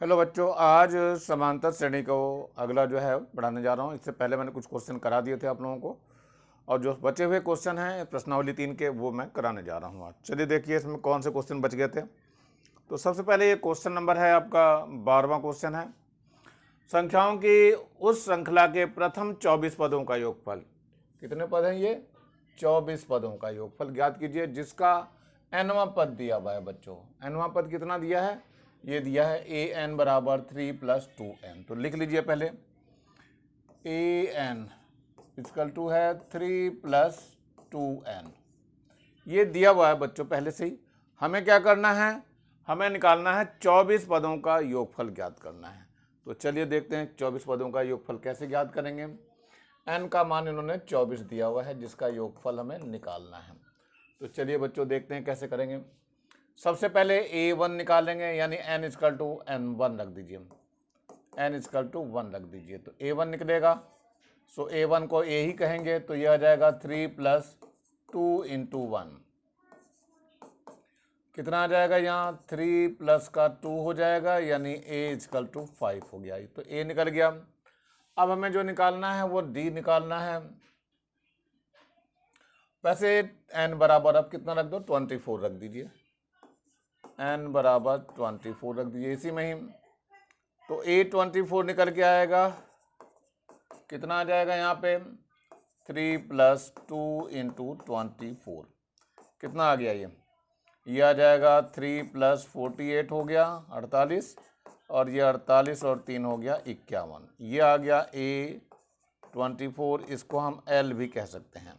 Hello बच्चों, आज समांतर श्रेणी को अगला जो है पढ़ाने जा रहा हूँ। इससे पहले मैंने कुछ क्वेश्चन करा दिए थे आप लोगों को, और जो बचे हुए क्वेश्चन हैं प्रश्नावली 3 के, वो मैं कराने जा रहा हूँ आज। चलिए देखिए इसमें कौन से क्वेश्चन बच गए थे। तो सबसे पहले ये क्वेश्चन नंबर है आपका 12वां क्वेश्चन है। संख्याओं की उस श्रृंखला के प्रथम 24 पदों का योगफल। कितने पद हैं ये? 24 पदों का योगफल ज्ञात कीजिए जिसका nवां पद दिया हुआ है बच्चों। nवां पद कितना दिया है? ये दिया है an बराबर 3 + 2n। तो लिख लीजिए पहले, an इक्वल टू है 3 + 2n। ये दिया हुआ है बच्चों पहले से ही। हमें क्या करना है? हमें निकालना है 24 पदों का योगफल ज्ञात करना है। तो चलिए देखते हैं 24 पदों का योगफल कैसे ज्ञात करेंगे। n का मान इन्होंने 24 दिया हुआ है जिसका योगफल हमें निकालना है। तो चलिए बच्चों देखते हैं कैसे करेंगे। सबसे पहले a1 निकालेंगे, यानी n इक्वल टू n1 रख दीजिए, n इक्वल टू 1 रख दीजिए। तो a1 निकलेगा, सो a1 को a ही कहेंगे, तो यह आ जाएगा 3 + 2 × 1। कितना आ जाएगा यहाँ? 3 + का 2 हो जाएगा, यानी a इक्वल टू 5 हो गया। तो a निकल गया। अब हमें जो निकालना है वो d निकालना है। वैसे n बराबर अब कितना रख दो? 24 रख दीजिए, n बराबर 24 रख दीजिए इसी में ही। तो a24 निकल के आएगा, कितना आ जाएगा यहाँ पे? 3 + 2 × 24। कितना आ गया ये आ जाएगा 3 + 48 हो गया 48, और ये 48 और 3 हो गया 51। ये आ गया a24, इसको हम l भी कह सकते हैं।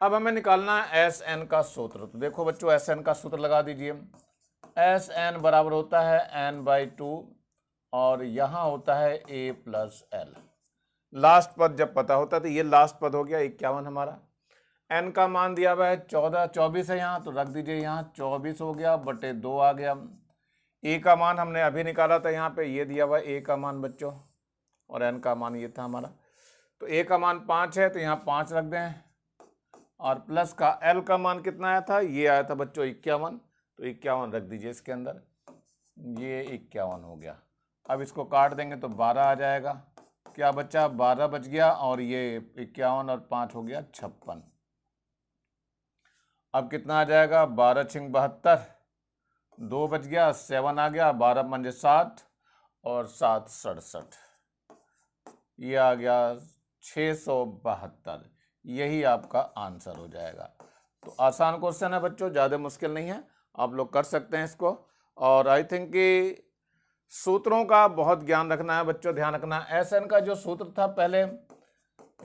अब हमें निकालना है Sn का सूत्र। तो देखो बच्चों, Sn का सूत्र लगा दीजिए। Sn बराबर होता है n/2, और यहाँ होता है a + l। लास्ट पद जब पता होता है तो ये लास्ट पद हो गया 51 हमारा। n का मान दिया हुआ है 24 है यहाँ, तो रख दीजिए यहाँ 24 हो गया बटे 2 आ गया। a का मान हमने अभी निकाला था, यहाँ पे ये दिया हुआ है a का मान बच्चों, और n का मान ये था हमारा। तो a का मान 5 है, तो यहाँ 5 रख दें, और प्लस का l का मान कितना आया था? ये आया था बच्चों 51, तो 51 रख दीजिए इसके अंदर। ये 51 हो गया। अब इसको काट देंगे तो 12 आ जाएगा। क्या बच्चा? 12 बच गया, और ये 51 और 5 हो गया 56। अब कितना आ जाएगा? 12 × 72, 2 बच गया, 7 आ गया, 12 पंजे 7 और 7 67। ये आ गया 672। यही आपका आंसर हो जाएगा। तो आसान क्वेश्चन है बच्चों, ज़्यादा मुश्किल नहीं है, आप लोग कर सकते हैं इसको। और आई थिंक कि सूत्रों का बहुत ज्ञान रखना है बच्चों, ध्यान रखना है। Sn का जो सूत्र था पहले,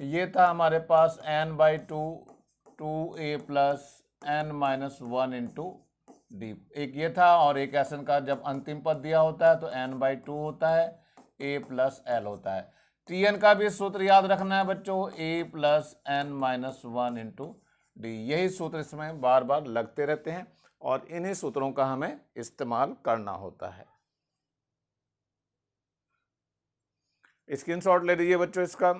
ये था हमारे पास n/2 2a + n - 1 × d। एक ये था, और एक Sn का जब अंतिम पद दिया होता है तो n/2 होता है, a + l होता है। Tn का भी सूत्र याद रखना है बच्चों, a + n - 1 × d। यही सूत्र इसमें बार बार लगते रहते हैं, और इन्हीं सूत्रों का हमें इस्तेमाल करना होता है। स्क्रीनशॉट ले लीजिए बच्चों इसका।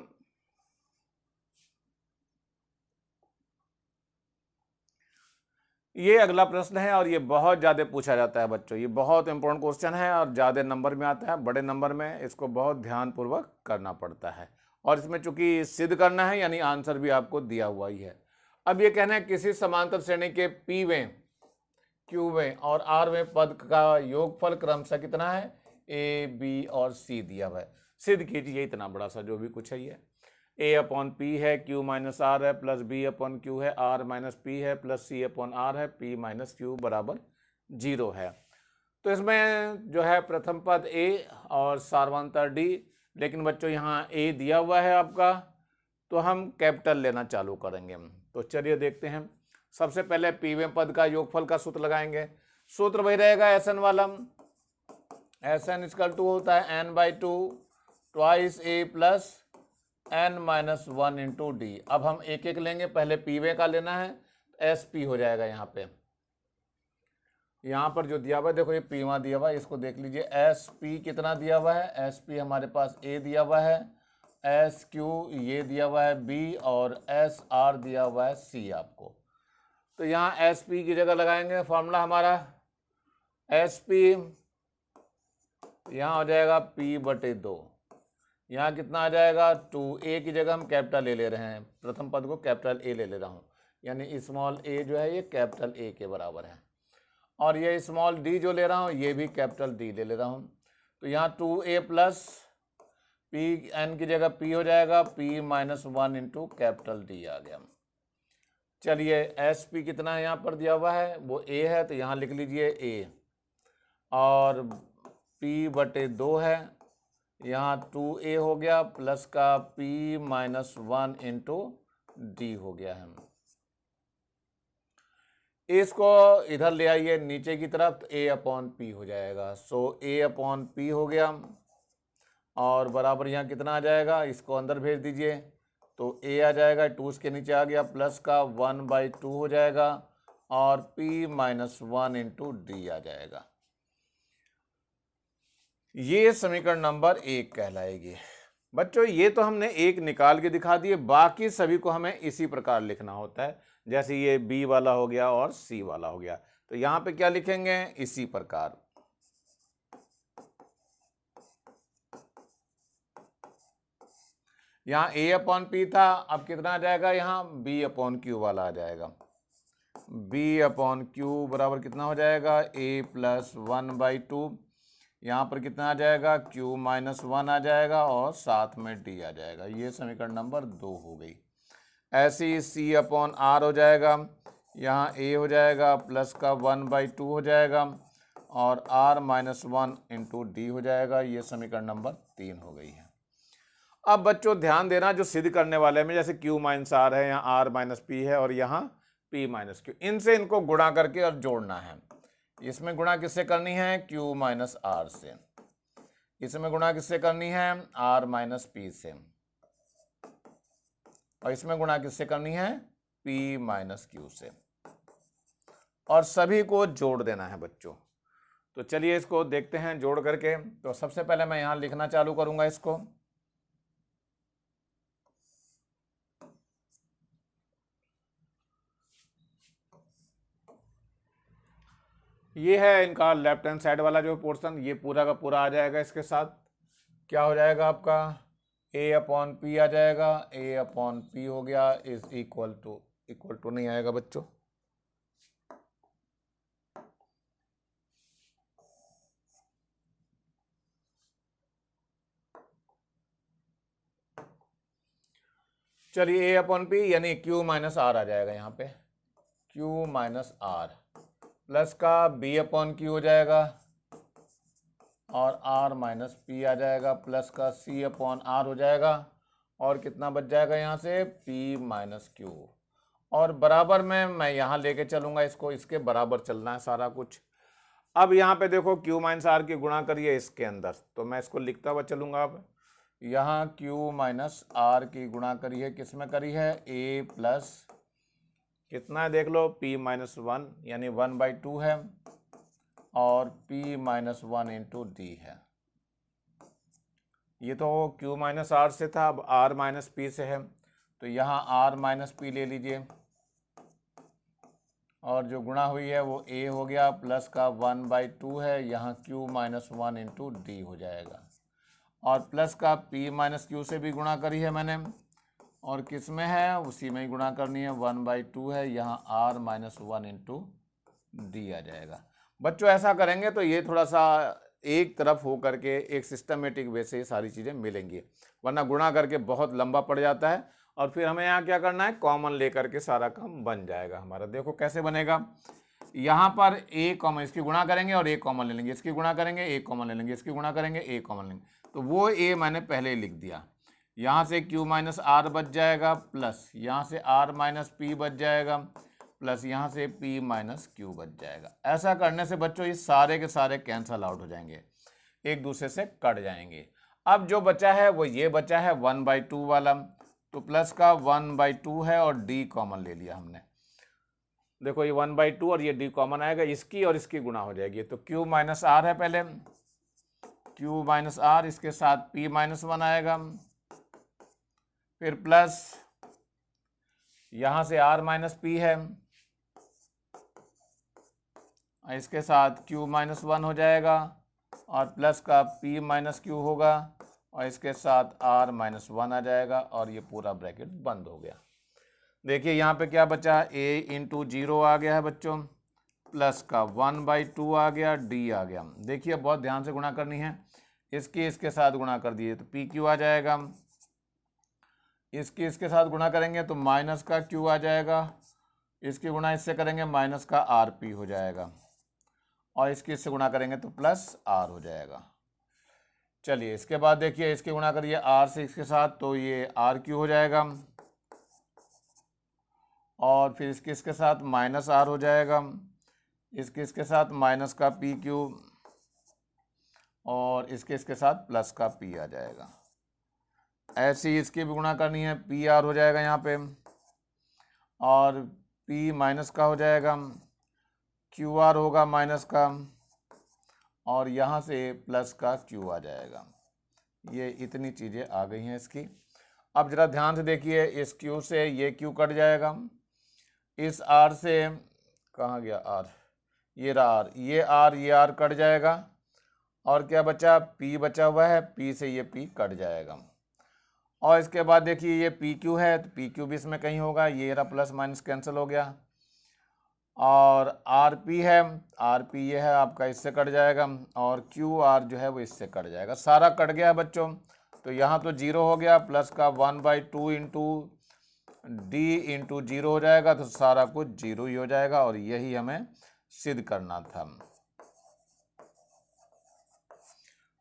ये अगला प्रश्न है, और ये बहुत ज़्यादा पूछा जाता है बच्चों। ये बहुत इंपॉर्टेंट क्वेश्चन है और ज़्यादा नंबर में आता है, बड़े नंबर में इसको बहुत ध्यानपूर्वक करना पड़ता है। और इसमें चूंकि सिद्ध करना है, यानी आंसर भी आपको दिया हुआ ही है। अब ये कहना है किसी समांतर श्रेणी के पीवें, क्यूवें और आरवें पद का योगफल क्रमशः कितना है? ए, बी और सी दिया हुआ है। सिद्ध कीजिए इतना बड़ा सा जो भी कुछ है। ये a/p है, q - r है, प्लस b/q है, r - p है, प्लस c/r है, p - q बराबर 0 है। तो इसमें जो है प्रथम पद a और सार्वंतर d, लेकिन बच्चों यहाँ a दिया हुआ है आपका, तो हम कैपिटल लेना चालू करेंगे। तो चलिए देखते हैं। सबसे पहले पीवें पद का योगफल का सूत्र लगाएंगे। सूत्र वही रहेगा Sn वाला। Sn इक्वल टू होता है n/2 2 a + n - 1 × d। अब हम एक एक लेंगे, पहले पीवे का लेना है, sp हो जाएगा यहाँ पे। यहाँ पर जो दिया हुआ है देखो, ये पीवा दिया हुआ है, इसको देख लीजिए। sp कितना दिया हुआ है? sp हमारे पास a दिया हुआ है, sq ये दिया हुआ है b, और sr दिया हुआ है c आपको। तो यहाँ sp की जगह लगाएंगे, फॉर्मूला हमारा sp तो यहाँ हो जाएगा p/2। यहाँ कितना आ जाएगा 2a की जगह हम कैपिटल ए ले रहे हैं, प्रथम पद को कैपिटल ए ले रहा हूँ, यानी स्मॉल ए जो है ये कैपिटल ए के बराबर है। और ये स्मॉल डी जो ले रहा हूँ ये भी कैपिटल डी ले रहा हूँ। तो यहाँ 2a प्लस पी एन की जगह p हो जाएगा p-1 इंटू कैपिटल डी आ गया। चलिए एस पी कितना है यहाँ पर दिया हुआ है, वो a है, तो यहाँ लिख लीजिए a, और p/2 है, यहाँ 2a हो गया प्लस का p-1 इंटू डी हो गया है। इसको इधर ले आइए नीचे की तरफ, तो a/p हो जाएगा। सो a/p हो गया, और बराबर यहाँ कितना आ जाएगा, इसको अंदर भेज दीजिए, तो a आ जाएगा, 2 इसके नीचे आ गया, प्लस का 1/2 हो जाएगा, और p-1 इंटू डी आ जाएगा। ये समीकरण नंबर 1 कहलाएगी। बच्चों ये तो हमने एक निकाल के दिखा दिए, बाकी सभी को हमें इसी प्रकार लिखना होता है, जैसे ये बी वाला हो गया और सी वाला हो गया। तो यहाँ पे क्या लिखेंगे, इसी प्रकार। यहाँ a/p था, अब कितना आ जाएगा, यहाँ b/q वाला आ जाएगा। b/q बराबर कितना हो जाएगा, a+1/2। यहाँ पर कितना आ जाएगा, q-1 आ जाएगा, और साथ में d आ जाएगा। ये समीकरण नंबर 2 हो गई। ऐसे ही c/r हो जाएगा, यहाँ a हो जाएगा प्लस का 1/2 हो जाएगा, और r-1 इंटू डी हो जाएगा। ये समीकरण नंबर 3 हो गई है। अब बच्चों ध्यान देना, जो सिद्ध करने वाले में जैसे q-r है, यहाँ r-p है, और यहाँ p-q, इनसे इनको गुणा करके और जोड़ना है। इसमें गुणा किससे करनी है, q-r से। इसमें गुणा किससे करनी है, r-p से। और इसमें गुणा किससे करनी है, p-q से। और सभी को जोड़ देना है बच्चों। तो चलिए इसको देखते हैं जोड़ करके। तो सबसे पहले मैं यहाँ लिखना चालू करूंगा इसको। ये है इनका लेफ्ट हैंड साइड वाला जो पोर्शन, ये पूरा का पूरा आ जाएगा। इसके साथ क्या हो जाएगा आपका, a/p आ जाएगा, a/p हो गया इज इक्वल टू नहीं आएगा बच्चों, चलिए a/p यानी q-r आ जाएगा यहाँ पे, q-r प्लस का b/q हो जाएगा, और r-p आ जाएगा, प्लस का c/r हो जाएगा, और कितना बच जाएगा यहाँ से, p-q। और बराबर में मैं यहाँ लेके चलूँगा इसको, इसके बराबर चलना है सारा कुछ। अब यहाँ पे देखो q-r की गुणा करिए इसके अंदर, तो मैं इसको लिखता हुआ चलूँगा। अब यहाँ q-r की गुणा करिए, किस में करी है, a प्लस कितना है देख लो, p-1 यानी 1/2 है, और p-1 इंटू डी है। ये तो q-r से था, अब r-p से है, तो यहाँ r-p ले लीजिए, और जो गुणा हुई है वो a हो गया, प्लस का 1/2 है, यहाँ q-1 इंटू डी हो जाएगा। और प्लस का p-q से भी गुणा करी है मैंने, और किस में है, उसी में ही गुणा करनी है, 1/2 है, यहाँ r-1 इंटू डी आ जाएगा। बच्चों ऐसा करेंगे तो ये थोड़ा सा एक तरफ हो करके एक सिस्टमेटिक वे से सारी चीज़ें मिलेंगी, वरना गुणा करके बहुत लंबा पड़ जाता है, और फिर हमें यहाँ क्या करना है, कॉमन लेकर के सारा काम बन जाएगा हमारा। देखो कैसे बनेगा, यहाँ पर a कॉमन, इसकी गुणा करेंगे और a कॉमन ले लेंगे, इसकी गुणा करेंगे a कॉमन ले लेंगे, इसकी गुणा करेंगे a कॉमन लेंगे, तो वो a मैंने पहले ही लिख दिया। यहाँ से q-r बच जाएगा, प्लस यहाँ से r-p बच जाएगा, प्लस यहाँ से p-q बच जाएगा। ऐसा करने से बच्चों ये सारे के सारे कैंसल आउट हो जाएंगे, एक दूसरे से कट जाएंगे। अब जो बचा है वो ये बचा है 1/2 वाला, तो प्लस का 1/2 है, और d कॉमन ले लिया हमने। देखो ये 1/2 और ये d कॉमन आएगा, इसकी और इसकी गुणा हो जाएगी। तो q-r है पहले, q-r इसके साथ p-1 आएगा, फिर प्लस यहाँ से r-p है, इसके साथ q-1 हो जाएगा, और प्लस का p माइनस क्यू होगा और इसके साथ r माइनस 1 आ जाएगा और ये पूरा ब्रैकेट बंद हो गया। देखिए यहाँ पे क्या बचा, a इंटू 0 आ गया है बच्चों, प्लस का 1/2 आ गया, d आ गया। देखिए बहुत ध्यान से गुणा करनी है, इसके साथ गुणा कर दिए तो पी क्यू आ जाएगा, इसके साथ गुणा करेंगे तो माइनस का क्यू आ जाएगा, इसकी गुणा इससे करेंगे माइनस का आर पी हो जाएगा और इससे गुणा करेंगे तो प्लस आर हो जाएगा। चलिए इसके बाद देखिए इसके गुणा करिए आर से इसके साथ तो ये आर क्यू हो जाएगा और फिर इसके साथ माइनस आर हो जाएगा, इसके साथ माइनस का पी क्यू और इसके साथ प्लस का पी आ जाएगा। ऐसे ही इसकी भी गुणा करनी है, पी आर हो जाएगा यहाँ पे और पी माइनस का हो जाएगा, क्यू आर होगा माइनस का और यहाँ से प्लस का क्यू आ जाएगा। ये इतनी चीज़ें आ गई हैं इसकी। अब ज़रा ध्यान से देखिए, इस क्यू से ये क्यू कट जाएगा, इस आर से कहाँ गया आर, ये रहा आर, ये आर कट जाएगा और क्या बचा, पी बचा हुआ है, पी से ये पी कट जाएगा। और इसके बाद देखिए ये पी क्यू है तो पी क्यू भी इसमें कहीं होगा, ये रहा प्लस माइनस कैंसिल हो गया और आर पी है, आर पी ये है आपका, इससे कट जाएगा और क्यू आर जो है वो इससे कट जाएगा। सारा कट गया बच्चों, तो यहाँ तो 0 हो गया, प्लस का 1/2 इंटू डी इंटू 0 हो जाएगा, तो सारा कुछ 0 ही हो जाएगा और यही हमें सिद्ध करना था।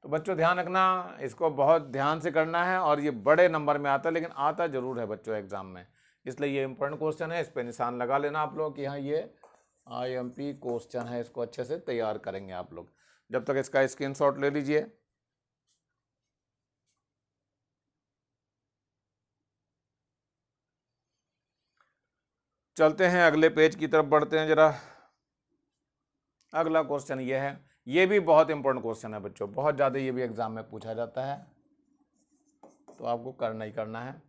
तो बच्चों ध्यान रखना, इसको बहुत ध्यान से करना है और ये बड़े नंबर में आता है, लेकिन आता जरूर है बच्चों एग्जाम में, इसलिए ये इंपॉर्टेंट क्वेश्चन है, इस पर निशान लगा लेना आप लोग कि हाँ ये IMP क्वेश्चन है, इसको अच्छे से तैयार करेंगे आप लोग। जब तक इसका स्क्रीनशॉट ले लीजिए। चलते हैं अगले पेज की तरफ बढ़ते हैं जरा। अगला क्वेश्चन ये है, ये भी बहुत इंपॉर्टेंट क्वेश्चन है बच्चों, बहुत ज़्यादा ये भी एग्जाम में पूछा जाता है, तो आपको करना ही करना है।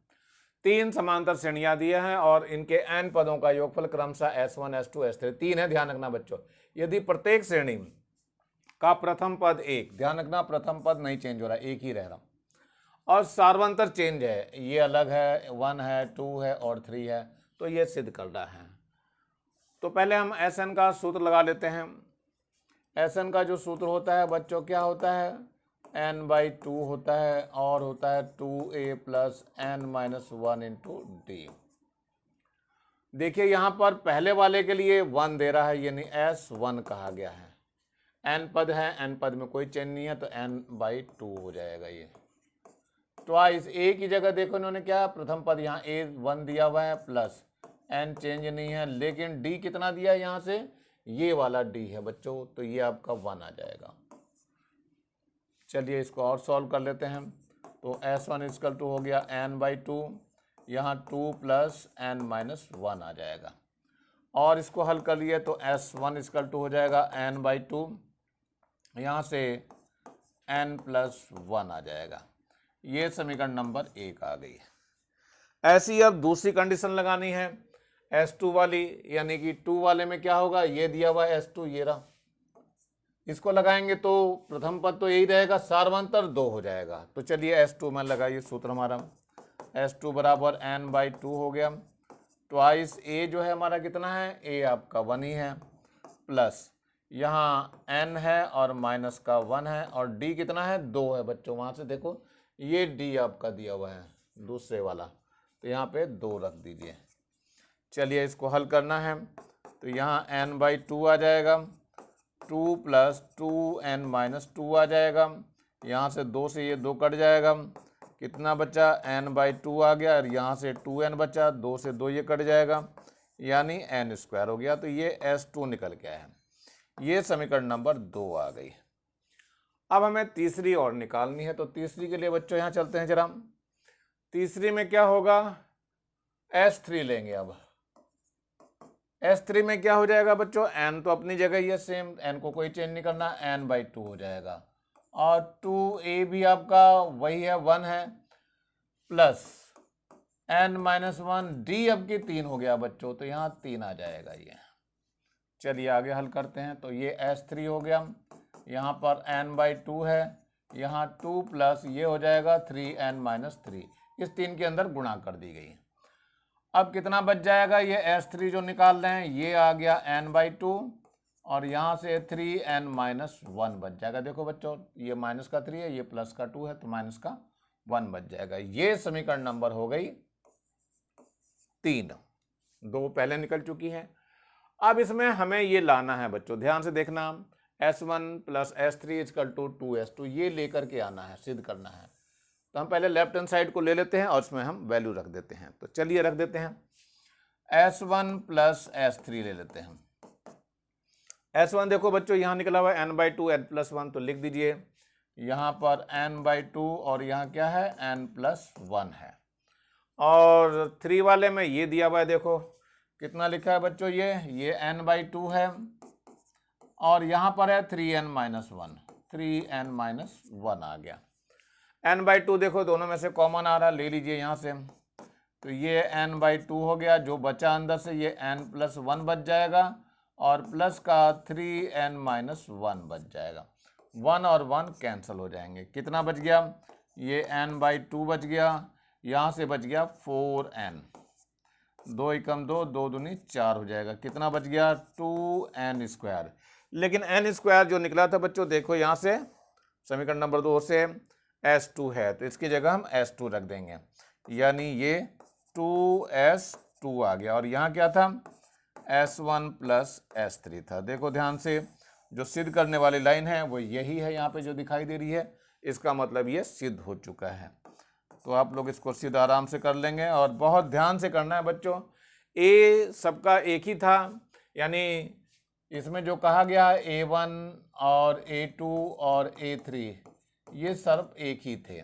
3 समांतर श्रेणियां दिए हैं और इनके n पदों का योगफल क्रमशः S1 S2 S3 3 है। ध्यान रखना बच्चों, यदि प्रत्येक श्रेणी का प्रथम पद 1, ध्यान रखना प्रथम पद नहीं चेंज हो रहा, एक ही रह रहा, और सार्वंतर चेंज है, ये अलग है, 1 है 2 है और 3 है, तो ये सिद्ध कर रहा है। तो पहले हम Sn का सूत्र लगा लेते हैं। Sn का जो सूत्र होता है बच्चों क्या होता है, n/2 होता है और होता है 2a plus n-1 into D. देखिए यहाँ पर पहले वाले के लिए 1 दे रहा है, यानी S1 कहा गया है, n पद है, n पद में कोई चेंज नहीं है तो n/2 हो जाएगा। ये ट्वाइस a की जगह देखो इन्होंने क्या, प्रथम पद यहाँ a1 दिया हुआ है प्लस n चेंज नहीं है, लेकिन d कितना दिया है यहाँ से, ये वाला d है बच्चों, तो ये आपका 1 आ जाएगा। चलिए इसको और सॉल्व कर लेते हैं। तो S1 इक्वल टू हो गया n/2, यहाँ 2 प्लस n-1 आ जाएगा और इसको हल कर लिए तो S1 इक्वल टू हो जाएगा n/2, यहाँ से n+1 आ जाएगा। ये समीकरण नंबर 1 आ गई है। ऐसी अब दूसरी कंडीशन लगानी है S2 वाली, यानी कि 2 वाले में क्या होगा, ये दिया हुआ S2 ये रहा, इसको लगाएंगे तो प्रथम पद तो यही रहेगा, सार्वंतर 2 हो जाएगा। तो चलिए S2 में लगाइए सूत्र हमारा, S2 बराबर n/2 हो गया, ट्वाइस a जो है हमारा कितना है, a आपका 1 ही है, प्लस यहाँ n है और माइनस का 1 है और d कितना है, 2 है बच्चों, वहाँ से देखो ये d आपका दिया हुआ है दूसरे वाला, तो यहाँ पे 2 रख दीजिए। चलिए इसको हल करना है तो यहाँ n/2 आ जाएगा, 2 प्लस 2n-2 आ जाएगा, यहाँ से 2 से ये 2 कट जाएगा, कितना बचा, n/2 आ गया और यहाँ से 2n बचा, 2 से 2 ये कट जाएगा, यानी n² हो गया। तो ये S2 निकल के आया है। ये समीकरण नंबर 2 आ गई। अब हमें तीसरी और निकालनी है, तो तीसरी के लिए बच्चों यहाँ चलते हैं जरा। तीसरी में क्या होगा, S3 लेंगे। अब S3 में क्या हो जाएगा बच्चों, n तो अपनी जगह ही है सेम, n को कोई चेंज नहीं करना, n/2 हो जाएगा और 2a भी आपका वही है 1 है, प्लस n-1, d अब की 3 हो गया बच्चों, तो यहाँ 3 आ जाएगा ये। चलिए आगे हल करते हैं। तो ये S3 हो गया, यहाँ पर n/2 है, यहाँ 2 प्लस ये हो जाएगा 3n-3, इस 3 के अंदर गुणा कर दी गई। अब कितना बच जाएगा, ये S3 जो निकाल रहे हैं ये आ गया n/2 और यहाँ से 3n-1 बच जाएगा। देखो बच्चों, ये माइनस का 3 है, ये प्लस का 2 है, तो माइनस का 1 बच जाएगा। ये समीकरण नंबर हो गई 3। 2 पहले निकल चुकी है। अब इसमें हमें ये लाना है बच्चों, ध्यान से देखना, S1 plus S3 equal to 2S2, ये लेकर के आना है, सिद्ध करना है। तो हम पहले लेफ्ट हैंड साइड को ले लेते हैं और उसमें हम वैल्यू रख देते हैं। तो चलिए रख देते हैं, S1 प्लस S3 ले लेते हैं। S1 देखो बच्चों यहाँ निकला हुआ है n/2 n+1, तो लिख दीजिए यहाँ पर n/2 और यहाँ क्या है n+1 है। और 3 वाले में ये दिया हुआ है, देखो कितना लिखा है बच्चों, ये n/2 है और यहाँ पर है 3n-1, 3n-1 आ गया। n/2 देखो दोनों में से कॉमन आ रहा, ले लीजिए यहाँ से, तो ये n/2 हो गया, जो बचा अंदर से ये n+1 बच जाएगा और प्लस का 3n-1 बच जाएगा। 1 और 1 कैंसिल हो जाएंगे, कितना बच गया, ये n/2 बच गया, यहाँ से बच गया 4n, 2 एकम 2, 2 दूनी 4 हो जाएगा, कितना बच गया 2n²। लेकिन n² जो निकला था बच्चों, देखो यहाँ से समीकरण नंबर 2 से S2 है, तो इसकी जगह हम S2 रख देंगे, यानी ये 2S2 आ गया। और यहाँ क्या था, S1 प्लस S3 था। देखो ध्यान से, जो सिद्ध करने वाली लाइन है वो यही है, यहाँ पे जो दिखाई दे रही है, इसका मतलब ये सिद्ध हो चुका है। तो आप लोग इसको सिद्ध आराम से कर लेंगे और बहुत ध्यान से करना है बच्चों। ए सबका एक ही था, यानी इसमें जो कहा गया A1 और A2 और A3 ये सब एक ही थे,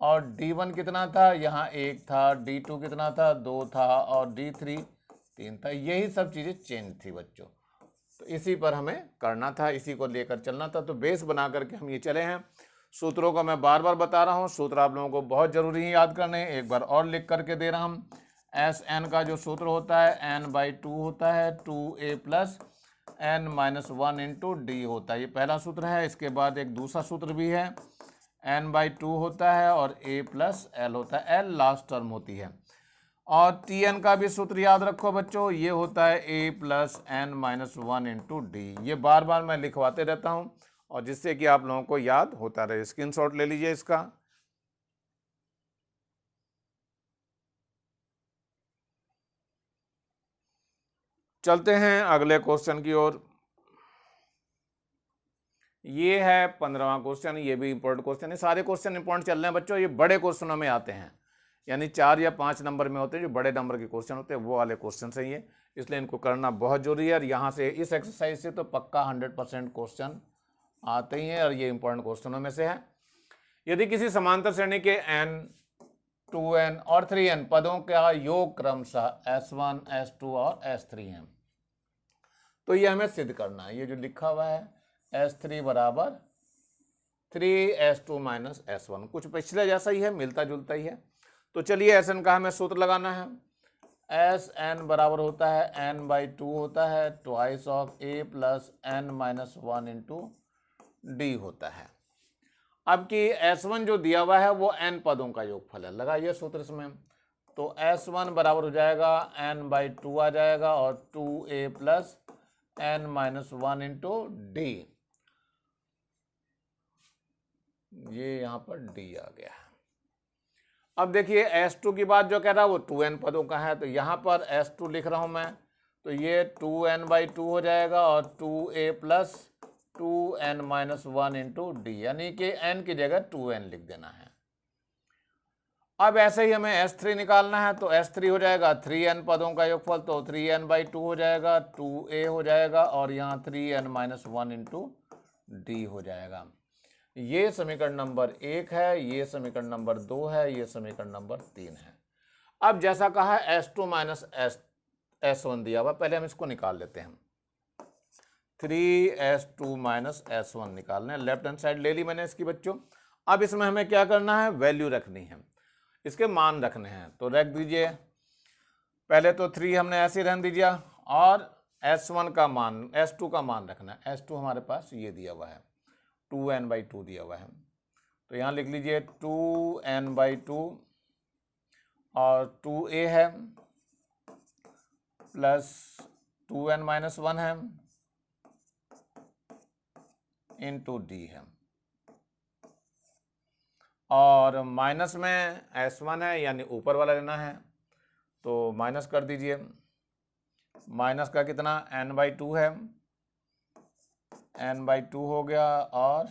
और D1 कितना था, यहाँ 1 था, D2 कितना था, 2 था, और D3 3 था। यही सब चीज़ें चेंज थी बच्चों, तो इसी पर हमें करना था, इसी को लेकर चलना था। तो बेस बना करके हम ये चले हैं। सूत्रों को मैं बार बार बता रहा हूँ, सूत्र आप लोगों को बहुत ज़रूरी है याद करने, एक बार और लिख करके दे रहा हूँ। Sn का जो सूत्र होता है n/2 होता है 2a plus n-1 into D होता है, ये पहला सूत्र है। इसके बाद एक दूसरा सूत्र भी है, n/2 होता है और a प्लस l होता है, l लास्ट टर्म होती है। और Tn का भी सूत्र याद रखो बच्चों, ये होता है a plus n-1 into D. ये बार बार मैं लिखवाते रहता हूँ और जिससे कि आप लोगों को याद होता रहे। स्क्रीनशॉट ले लीजिए इसका। चलते हैं अगले क्वेश्चन की ओर। ये है 15वां क्वेश्चन, ये भी इंपॉर्टेंट क्वेश्चन है। सारे क्वेश्चन इंपॉर्टेंट चल रहे हैं बच्चों, ये बड़े क्वेश्चनों में आते हैं, यानी 4 या 5 नंबर में होते हैं, जो बड़े नंबर के क्वेश्चन होते हैं वो वाले क्वेश्चन है ये, इसलिए इनको करना बहुत जरूरी है। और यहाँ से इस एक्सरसाइज से तो पक्का 100% क्वेश्चन आते ही हैं और ये इंपॉर्टेंट क्वेश्चनों में से है। यदि किसी समांतर श्रेणी के n, 2n और 3n पदों का योग क्रमशः S1, S2 और S3 है, तो ये हमें सिद्ध करना है। ये जो लिखा हुआ है S3 बराबर 3S2 माइनस S1, कुछ पिछले जैसा ही है, मिलता जुलता ही है। तो चलिए Sn का हमें सूत्र लगाना है। Sn बराबर होता है n/2 होता है twice of a plus n-1 into D होता है। अब कि S1 जो दिया हुआ है वो n पदों का योगफल है, लगाइए सूत्र इसमें। तो S1 बराबर हो जाएगा n/2 आ जाएगा और 2a plus n-1 into D, ये यहाँ पर डी आ गया है। अब देखिए S2 की बात जो कह रहा है वो 2n पदों का है, तो यहाँ पर S2 लिख रहा हूँ मैं, तो ये 2n/2 हो जाएगा और 2a plus 2n-1 into D, यानी कि n की जगह 2n लिख देना है। अब ऐसे ही हमें S3 निकालना है, तो S3 हो जाएगा 3n पदों का योगफल, तो 3n/2 हो जाएगा, 2a हो जाएगा और यहाँ 3n-1 इंटू डी हो जाएगा। ये समीकरण नंबर 1 है, ये समीकरण नंबर 2 है, ये समीकरण नंबर 3 है। अब जैसा कहा है S2 माइनस S1 दिया हुआ, पहले हम इसको निकाल लेते हैं। 3S2 माइनस S1 निकालना है, लेफ्ट हैंड साइड ले ली मैंने इसकी बच्चों। अब इसमें हमें क्या करना है, वैल्यू रखनी है, इसके मान रखने हैं, तो रख दीजिए। पहले तो 3 हमने ऐसे रहने दीजिए और S1 का मान, S2 का मान रखना है। S2 हमारे पास ये दिया हुआ है, 2n/2 दिया हुआ है, तो यहाँ लिख लीजिए 2n/2 और 2a है प्लस 2n-1 है इंटू डी है, और माइनस में s1 है यानी ऊपर वाला लेना है, तो माइनस कर दीजिए। माइनस का कितना n/2 है, n/2 हो गया और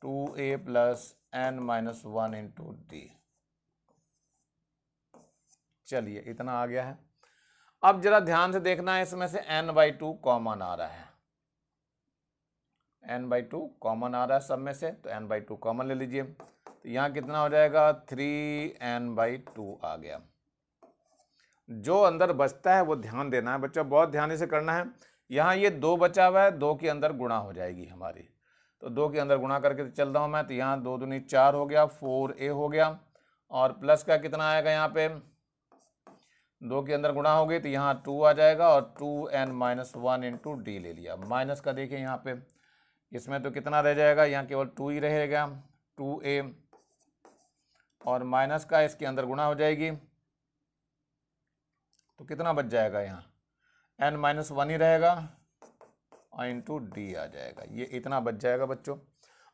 2a plus n-1 into D. चलिए इतना आ गया है। अब जरा ध्यान से देखना है, इसमें से n/2 कॉमन आ रहा है, n/2 कॉमन आ रहा है सब में से, तो n/2 कॉमन ले लीजिए। तो यहाँ कितना हो जाएगा 3n/2 आ गया। जो अंदर बचता है वो ध्यान देना है बच्चों, बहुत ध्यान से करना है। यहाँ ये 2 बचा हुआ है, 2 के अंदर गुणा हो जाएगी हमारी, तो 2 के अंदर गुणा करके चल रहा हूँ मैं, तो यहाँ 2 दूनी 4 हो गया, 4a हो गया, और प्लस का कितना आएगा यहाँ पे 2 के अंदर गुणा हो गई, तो यहाँ 2 आ जाएगा और 2n-1 इंटू डी ले लिया। माइनस का देखिए यहाँ पे, इसमें तो कितना रह जाएगा, यहाँ केवल 2 ही रहेगा 2a, और माइनस का इसके अंदर गुणा हो जाएगी, तो कितना बच जाएगा यहाँ n-1 ही रहेगा और इंटू डी आ जाएगा, ये इतना बच जाएगा बच्चों।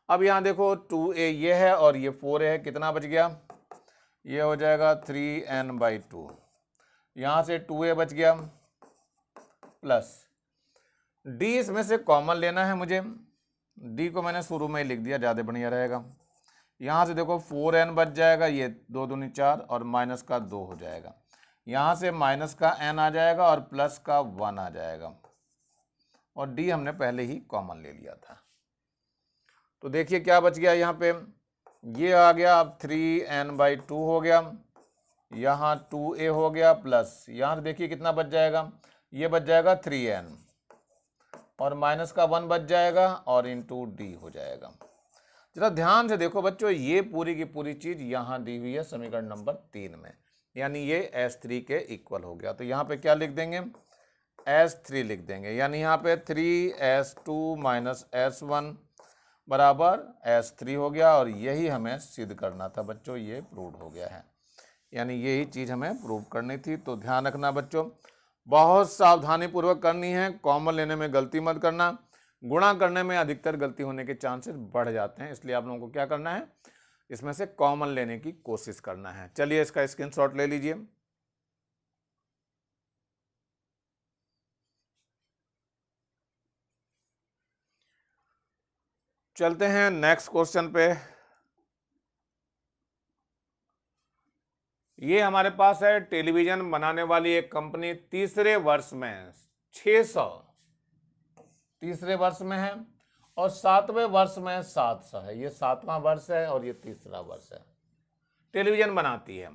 अब यहाँ देखो 2a ये है और ये 4a है, कितना बच गया, ये हो जाएगा 3n/2, यहाँ से 2a बच गया प्लस d, इसमें से कॉमन लेना है मुझे, d को मैंने शुरू में ही लिख दिया, ज़्यादा बढ़िया रहेगा। यहाँ से देखो 4n बच जाएगा, ये 2 दूनी 4 और माइनस का 2 हो जाएगा, यहाँ से माइनस का n आ जाएगा और प्लस का 1 आ जाएगा, और d हमने पहले ही कॉमन ले लिया था। तो देखिए क्या बच गया यहाँ पे, ये आ गया, अब 3n/2 हो गया, यहाँ 2a हो गया प्लस, यहाँ देखिए कितना बच जाएगा, ये बच जाएगा 3n और माइनस का 1 बच जाएगा और इंटू डी हो जाएगा। जरा ध्यान से देखो बच्चों, ये पूरी की पूरी चीज यहाँ दी हुई है समीकरण नंबर 3 में, यानी ये S3 के इक्वल हो गया। तो यहाँ पे क्या लिख देंगे, S3 लिख देंगे, यानी यहाँ पे 3s2 माइनस s1 बराबर S3 हो गया, और यही हमें सिद्ध करना था बच्चों, ये प्रूव हो गया है, यानी यही चीज़ हमें प्रूव करनी थी। तो ध्यान रखना बच्चों, बहुत सावधानी पूर्वक करनी है, कॉमन लेने में गलती मत करना, गुणा करने में अधिकतर गलती होने के चांसेस बढ़ जाते हैं, इसलिए आप लोगों को क्या करना है, इसमें से कॉमन लेने की कोशिश करना है। चलिए इसका स्क्रीनशॉट ले लीजिए। चलते हैं नेक्स्ट क्वेश्चन पे। ये हमारे पास है, टेलीविजन बनाने वाली एक कंपनी तीसरे वर्ष में 600, तीसरे वर्ष में है, और 7वें वर्ष में 700 है, ये 7वां वर्ष है और ये तीसरा वर्ष है, टेलीविजन बनाती है।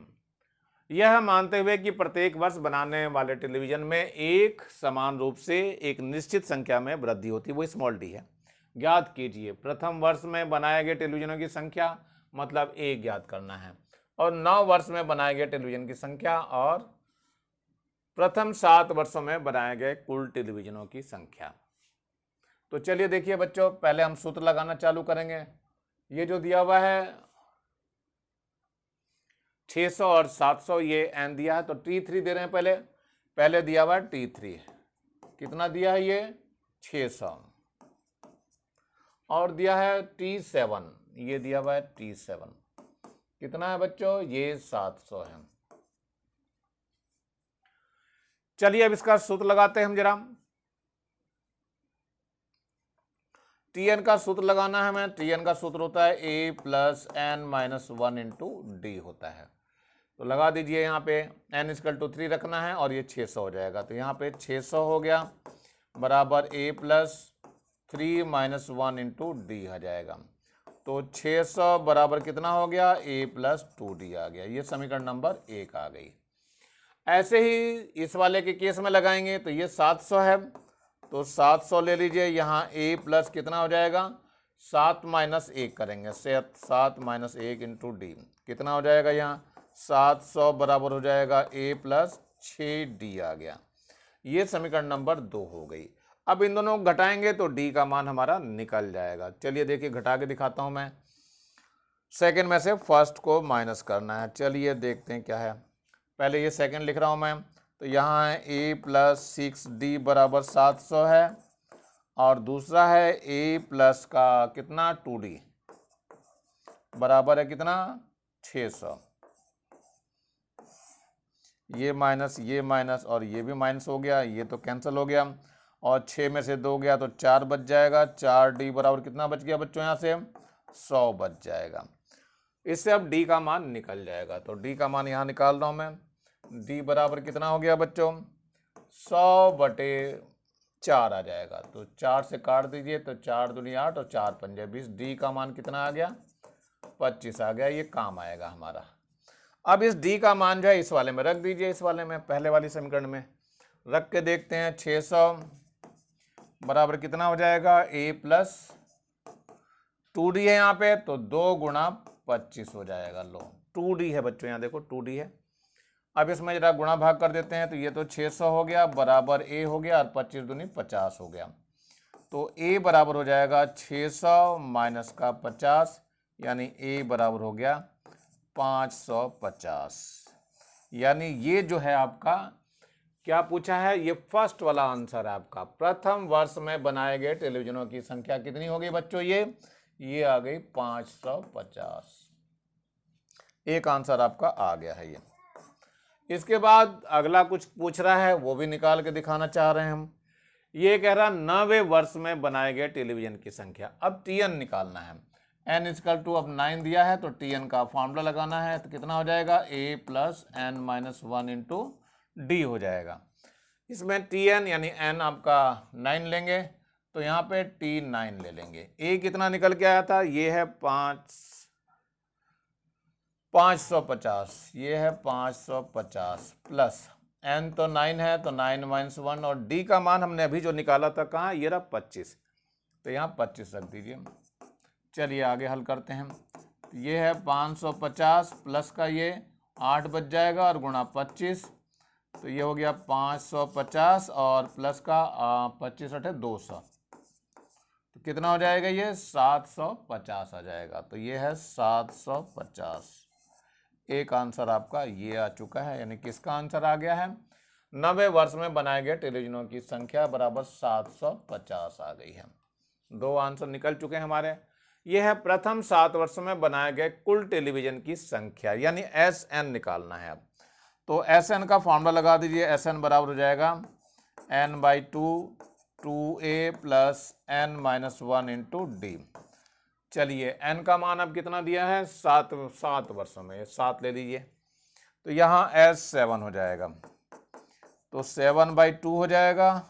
यह मानते हुए कि प्रत्येक वर्ष बनाने वाले टेलीविजन में एक समान रूप से एक निश्चित संख्या में वृद्धि होती है, वो स्मॉल डी है। ज्ञात कीजिए प्रथम वर्ष में बनाए गए टेलीविजनों की संख्या, मतलब एक ज्ञात करना है, और 9 वर्ष में बनाए गए टेलीविजन की संख्या, और प्रथम 7 वर्षों में बनाए गए कुल टेलीविजनों की संख्या। तो चलिए देखिए बच्चों, पहले हम सूत्र लगाना चालू करेंगे। ये जो दिया हुआ है 600 और 700, ये n दिया है, तो T3 दे रहे हैं, पहले दिया हुआ है T3, कितना दिया है ये 600, और दिया है T7, ये दिया हुआ है T7, कितना है बच्चों, ये 700 है। चलिए अब इसका सूत्र लगाते हैं हम जरा। Tn का सूत्र लगाना है हमें, Tn का सूत्र होता है a plus n-1 into D होता है। तो लगा दीजिए, यहाँ पे n = 3 रखना है और ये 600 हो जाएगा, तो यहाँ पे 600 हो गया बराबर a प्लस 3-1 इंटू डी आ जाएगा। तो 600 बराबर कितना हो गया, a प्लस 2d आ गया, ये समीकरण नंबर 1 आ गई। ऐसे ही इस वाले के केस में लगाएंगे, तो ये 700 है, तो 700 ले लीजिए, यहाँ a प्लस कितना हो जाएगा, 7-1 करेंगे, 7-1 इंटू डी, कितना हो जाएगा, यहाँ 700 बराबर हो जाएगा a प्लस 6d आ गया, ये समीकरण नंबर 2 हो गई। अब इन दोनों को घटाएंगे तो डी का मान हमारा निकल जाएगा। चलिए देखिए घटा के दिखाता हूँ मैं। सेकंड में से फर्स्ट को माइनस करना है। चलिए देखते हैं क्या है। पहले ये सेकंड लिख रहा हूँ मैं, तो यहाँ है a प्लस 6d बराबर 700 है, और दूसरा है a प्लस का कितना 2d बराबर है कितना 600। ये माइनस और ये भी माइनस हो गया, ये तो कैंसिल हो गया, और 6 में से 2 गया तो 4 बच जाएगा। 4d बराबर कितना बच गया बच्चों, यहाँ से 100 बच जाएगा। इससे अब d का मान निकल जाएगा। तो d का मान यहाँ निकाल रहा हूँ मैं। d बराबर कितना हो गया बच्चों, 100/4 आ जाएगा। तो 4 से काट दीजिए तो 4 दूनी 8 और 4 पंजे 20। d का मान कितना आ गया, 25 आ गया। ये काम आएगा हमारा। अब इस d का मान जो है इस वाले में रख दीजिए, इस वाले में पहले वाली समीकरण में रख के देखते हैं। 600 बराबर कितना हो जाएगा, a प्लस 2d है यहाँ पे, तो 2 गुणा 25 हो जाएगा। लो 2d है बच्चों, यहाँ देखो 2d है। अब इसमें जरा गुणा भाग कर देते हैं, तो ये तो 600 हो गया बराबर a हो गया, और 25 दूनी 50 हो गया। तो a बराबर हो जाएगा 600 माइनस का 50, यानी a बराबर हो गया 550। यानी ये जो है आपका क्या पूछा है, ये फर्स्ट वाला आंसर है आपका। प्रथम वर्ष में बनाए गए टेलीविजनों की संख्या कितनी हो गई बच्चों, ये आ गई 550। एक आंसर आपका आ गया है ये। इसके बाद अगला कुछ पूछ रहा है, वो भी निकाल के दिखाना चाह रहे हैं हम। ये कह रहा 9वें वर्ष में बनाए गए टेलीविजन की संख्या। अब tn निकालना है। n इक्वल टू अब 9 दिया है, तो tn का फॉर्मूला लगाना है। तो कितना हो जाएगा, a plus n minus 1 into D हो जाएगा। इसमें tn यानी n आपका 9 लेंगे, तो यहाँ पे t9 ले लेंगे। a कितना निकल के आया था, ये है 550, ये है 550 प्लस n तो 9 है, तो 9 माइनस 1, और d का मान हमने अभी जो निकाला था कहाँ, ये रहा 25, तो यहाँ 25 रख दीजिए। चलिए आगे हल करते हैं। तो ये है 550 प्लस का ये 8 बच जाएगा, और गुणा 25, तो ये हो गया 550 और प्लस का 25 अठे 200, तो कितना हो जाएगा, ये 750 आ जाएगा। तो ये है 750। एक आंसर आपका ये आ चुका है, यानी किसका आंसर आ गया है, 9वें वर्ष में बनाए गए टेलीविजनों की संख्या बराबर 750 आ गई है। 2 आंसर निकल चुके हैं हमारे। यह है प्रथम 7 वर्ष में बनाए गए कुल टेलीविजन की संख्या, यानी SN निकालना है। अब तो SN का फॉर्मूला लगा दीजिए। SN बराबर हो जाएगा n/2 2a plus n minus 1 into D. चलिए n का मान अब कितना दिया है, 7 वर्षों में, 7 ले लीजिए, तो यहाँ S7 हो जाएगा, तो 7/2 हो जाएगा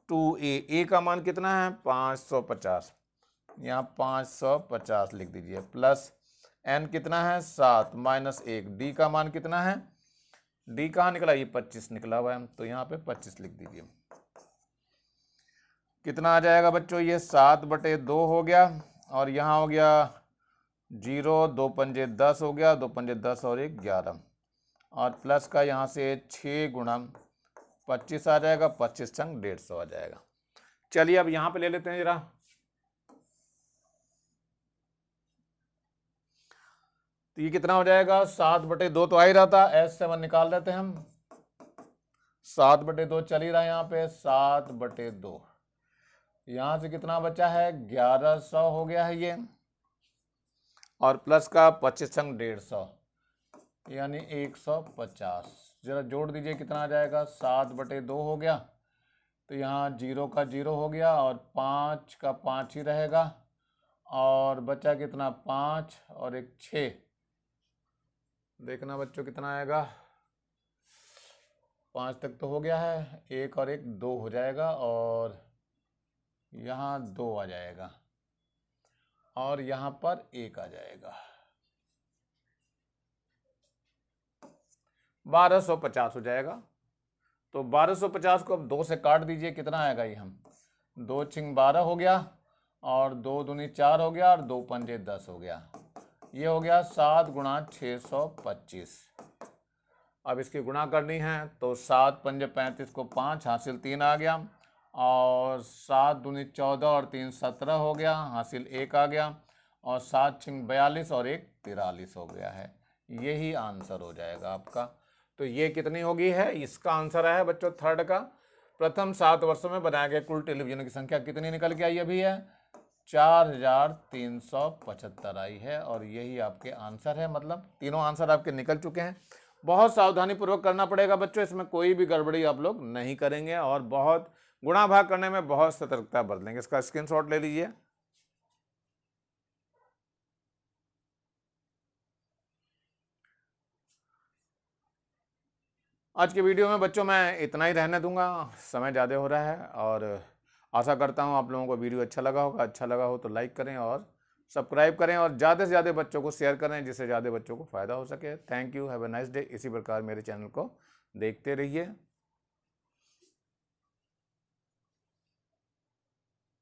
2a का मान कितना है 550, यहाँ 550 लिख दीजिए, प्लस n कितना है 7 माइनस 1, डी का मान कितना है, डी कहाँ निकला, ये 25 निकला हुआ है, तो यहाँ पे 25 लिख दीजिए। कितना आ जाएगा बच्चों, ये 7/2 हो गया, और यहाँ हो गया 0, 2 पंजे 10 हो गया, 2 पंजे 10 और 1 11, और प्लस का यहाँ से 6 गुणा 25 आ जाएगा, 25 संग 150 आ जाएगा। चलिए अब यहाँ पे ले लेते हैं जरा। तो ये कितना हो जाएगा, 7/2 तो आ ही रहा था, S7 निकाल लेते हैं हम। 7/2 चल ही रहा है यहाँ पे, 7/2, यहाँ से कितना बचा है 1100 हो गया है ये, और प्लस का 25 संग 150, यानी 150। जरा जोड़ दीजिए कितना आ जाएगा, 7/2 हो गया, तो यहाँ 0 का 0 हो गया, और 5 का 5 ही रहेगा, और बचा कितना 5 और 1 6, देखना बच्चों कितना आएगा, 5 तक तो हो गया है, 1 और 1 2 हो जाएगा, और यहाँ 2 आ जाएगा, और यहाँ पर 1 आ जाएगा, 1250 हो जाएगा। तो 1250 को अब 2 से काट दीजिए, कितना आएगा ये, हम 2 छिंग 12 हो गया, और 2 दूनी 4 हो गया, और 2 पंजे 10 हो गया, ये हो गया 7 गुणा 625। अब इसकी गुणा करनी है, तो 7 पंजे 35 को 5 हासिल 3 आ गया, और 7 दूनी 14 और 3 17 हो गया, हासिल 1 आ गया, और 7 छिंग 42 और 1 43 हो गया है। यही आंसर हो जाएगा आपका। तो ये कितनी होगी है, इसका आंसर है बच्चों थर्ड का। प्रथम 7 वर्षों में बनाए गए कुल टेलीविजन की संख्या कितनी निकल के आई अभी है, 4375 आई है, और यही आपके आंसर है। मतलब तीनों आंसर आपके निकल चुके हैं। बहुत सावधानी पूर्वक करना पड़ेगा बच्चों, इसमें कोई भी गड़बड़ी आप लोग नहीं करेंगे, और बहुत गुणा भाग करने में बहुत सतर्कता बरतेंगे। इसका स्क्रीनशॉट ले लीजिए। आज के वीडियो में बच्चों मैं इतना ही रहने दूंगा, समय ज़्यादा हो रहा है, और आशा करता हूँ आप लोगों को वीडियो अच्छा लगा होगा। अच्छा लगा हो तो लाइक करें और सब्सक्राइब करें, और ज़्यादा से ज़्यादा बच्चों को शेयर करें, जिससे ज़्यादा बच्चों को फ़ायदा हो सके। Thank you, have a nice day. इसी प्रकार मेरे चैनल को देखते रहिए।